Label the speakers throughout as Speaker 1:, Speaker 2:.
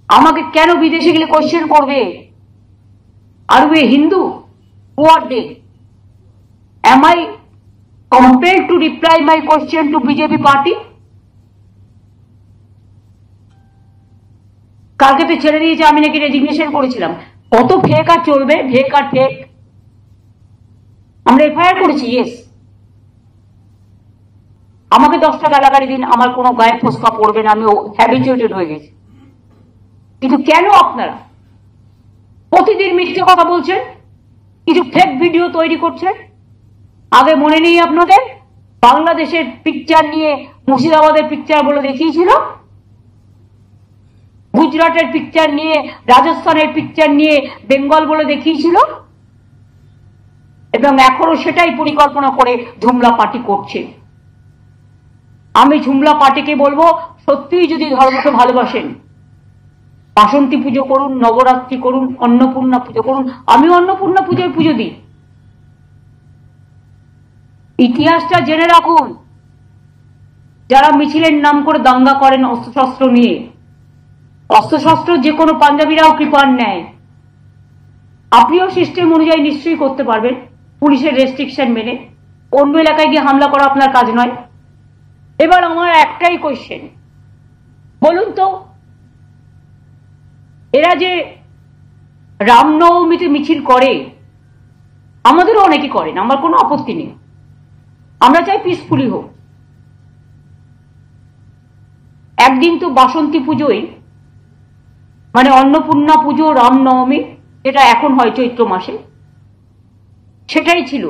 Speaker 1: আমাকে কেন বিদেশে গেলে কোশ্চেন করবে? Are we Hindu? What day? Am I compelled to reply my question to BJP party? কালকে তো ছেড়ে দিয়েছে, আমি নাকি রেজিগনেশন করেছিলাম। কত ফেক আর চলবে, ফেক আর ফেক। আমরা এফআইআর করেছি, ইয়েস। আমাকে 10টা গালাগালি দিন, আমার কোনো গায়ে ফোসকা পড়বে না, আমি হ্যাবিচুয়েটেড হয়ে গেছি। কিন্তু কেন আপনারা প্রতিদিন মিথ্যে কথা বলছেন, কিছু ফেক ভিডিও তৈরি করছেন? আগে মনে নেই আপনাদের বাংলাদেশের পিকচার নিয়ে মুর্শিদাবাদের পিকচার বলে দেখিয়েছিল, গুজরাটের পিকচার নিয়ে, রাজস্থানের পিকচার নিয়ে বেঙ্গল বলে দেখিয়েছিল, এবং এখনো সেটাই পরিকল্পনা করে ঝুমলা পার্টি করছে। আমি ঝুমলা পার্টিকে বলবো, সত্যিই যদি ধর্মকে ভালোবাসেন, বাসন্তী পুজো করুন, নবরাত্রি করুন, অন্নপূর্ণা পুজো করুন। আমি অন্নপূর্ণা পুজোয় পুজো দিই। ইতিহাসটা জেনে রাখুন। যারা মিছিলের নাম করে দাঙ্গা করেন অস্ত্রশস্ত্র নিয়ে, অস্ত্রশস্ত্র যে কোনো পাঞ্জাবিরাও কৃপার নেয়। আপনিও সিস্টেম অনুযায়ী নিশ্চয়ই করতে পারবেন, পুলিশের রেস্ট্রিকশন মেনে। অন্য এলাকায় গিয়ে হামলা করা আপনার কাজ নয়। এবার আমার একটাই কোয়েশ্চেন, বলুন তো, এরা যে রামনবমীতে মিছিল করে, আমাদেরও অনেকে করেন, আমার কোনো আপত্তি নেই, আমরা চাই পিসফুলি হোক। একদিন তো বাসন্তী পুজোয়, মানে অন্নপূর্ণা পুজো, রামনবমী, যেটা এখন হয় চৈত্র মাসে, সেটাই ছিল।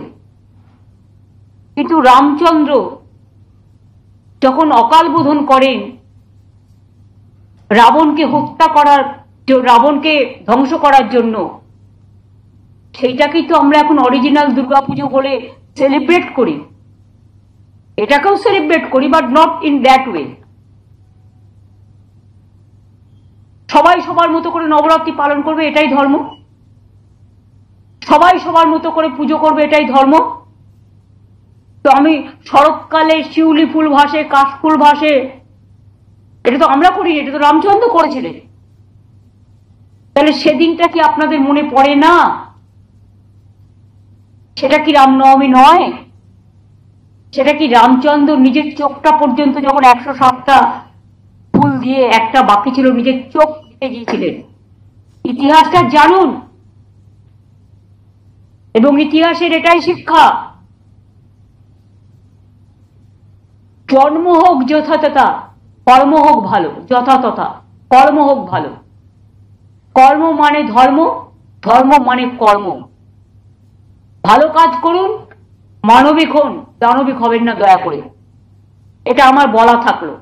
Speaker 1: কিন্তু রামচন্দ্র যখন অকাল বোধন করেন রাবণকে হত্যা করার, রাবণকে ধ্বংস করার জন্য, সেইটাকেই তো আমরা এখন অরিজিনাল দুর্গাপুজো বলে সেলিব্রেট করি। এটাকেও সেলিব্রেট করি, but not in that way. সবাই সবার মতো করে নবরাত্রি পালন করবে, এটাই ধর্ম। সবাই সবার মতো করে পুজো করবে, এটাই ধর্ম। তো আমি শরৎকালে শিউলি ফুল ভাসে, কাশফুল ভাসে, এটা তো আমরা করি, এটা তো রামচন্দ্র করেছিলেন। তাহলে সেদিনটা কি আপনাদের মনে পড়ে না? সেটা কি রামনবমী নয়? সেটা কি রামচন্দ্র নিজের চোখটা পর্যন্ত যখন 107টা ফুল দিয়ে একটা বাকি ছিল, নিজের চোখ দিতে গিয়েছিলেন? ইতিহাসটা জানুন, এবং ইতিহাসের এটাই শিক্ষা, জন্ম হোক যথাতথা, কর্ম হোক ভালো। যথাতথা কর্ম হোক ভালো। কর্ম মানে ধর্ম, ধর্ম মানে কর্ম। ভালো কাজ করুন, মানবিক হন, দানবিক হবেন না দয়া করে। এটা আমার বলা থাকলো।